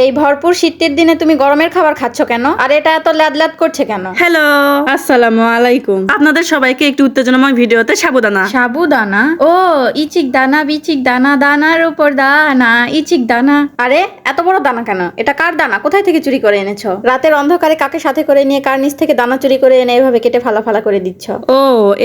এই ভরপুর শীতের দিনে তুমি গরমের খাবার খাচ্ছ কেন? আর এটা এত ল্যাদ করছে কেন? হ্যালো, আসসালামু আলাইকুম। আপনাদের সবাইকে একটু উত্তেজনাময় ভিডিওতে সাবধানা। সাবুদানা? ও, ইচিক দানা বিচিক দানা, দানার উপর দানা, ইচিক দানা। আরে এত বড় দানা কেন? এটা কার দানা? কোথায় থেকে চুরি করে এনেছো? রাতের অন্ধকারে কাকে সাথে করে নিয়ে কার নিচ থেকে দানা চুরি করে এনে এভাবে কেটে ফালা করে দিচ্ছ? ও,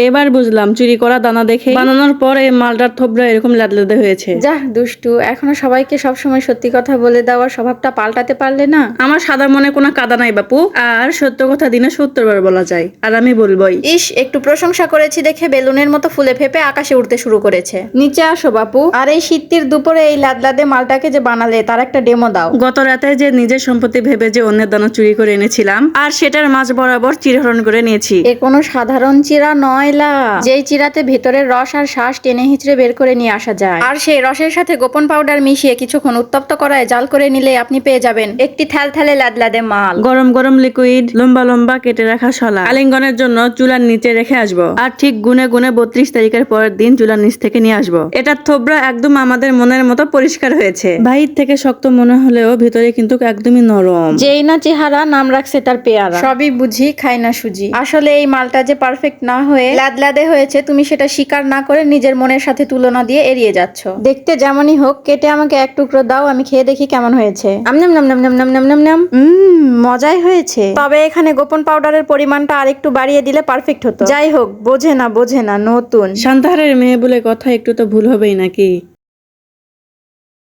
এবার বুঝলাম চুরি করা দানা দেখে বানানোর পর এই মালটার থোবরা এরকম ল্যাদলেদে হয়েছে। যাহ দুষ্টু, এখনো সবাইকে সবসময় সত্যি কথা বলে দেওয়ার স্বভাবটা পাল্টাতে পারলে না? আমার সাদা মনে কোনো কাদা নাই বাপু, আর সত্য কথা দিনে 70 বার বলা যায়, আর আমি বলবোই। ইস, একটু প্রশংসা করেছি দেখে বেলুনের মতো ফুলে ফেপে আকাশে উঠতে শুরু করেছে। নিচে আসো বাপু। আর এই শীতের দুপুরে এই লাদলাদে মালটাকে যে বানালে তার একটা ডেমো দাও। গত রাতে যে নিজের সম্পত্তি ভেবে যে অন্যের দানা চুরি করে এনেছিলাম, আর সেটার মাঝ বরাবর চিরহরণ করে নিয়েছি। এ কোনো সাধারণ চিরা নয় লা, যেই চিরাতে ভেতরের রস আর শ্বাস টেনে হিচড়ে বের করে নিয়ে আসা যায়। আর সেই রসের সাথে গোপন পাউডার মিশিয়ে কিছুক্ষণ উত্তপ্ত করায় জাল করে নিলে আপনি পেয়ে যাবেন একটি থ্যালথ্যালে লাদলাদে মাল। গরম গরম লিকুইড, লম্বা লম্বা কেটে রাখা শলা আলিঙ্গনের জন্য চুলার নিচে রেখে আসবো, আর ঠিক গুনে গুনে 32 তারিখের পরের দিন চুলার নিচ থেকে নিয়ে আসবো। এটার থোবরা একদম আমাদের মনের মতো পরিষ্কার হয়েছে। বাহির থেকে শক্ত মনে হলেও ভিতরে কিন্তু একদমই নরম। যেই না চেহারা, নাম রাখছে তার পেয়ারা। সবই বুঝি, খাই না সুজি। আসলে এই মালটা যে পারফেক্ট না হয়ে লাদলাদে হয়েছে, তুমি সেটা স্বীকার না করে নিজের মনের সাথে তুলনা দিয়ে এড়িয়ে যাচ্ছ। দেখতে যেমনই হোক, কেটে আমাকে এক টুকরো দাও, আমি খেয়ে দেখি কেমন হয়েছে। আমনাম নাম নাম নাম নাম নাম নাম নাম। মজাই হয়েছে। তবে এখানে গোপন পাউডারের পরিমাণটা আরেকটু বাড়িয়ে দিলে পারফেক্ট হতো। যাই হোক, বোঝে না নতুন। শান্তাহারের মেয়ে বলে কথা, একটু তো ভুল হবেই নাকি?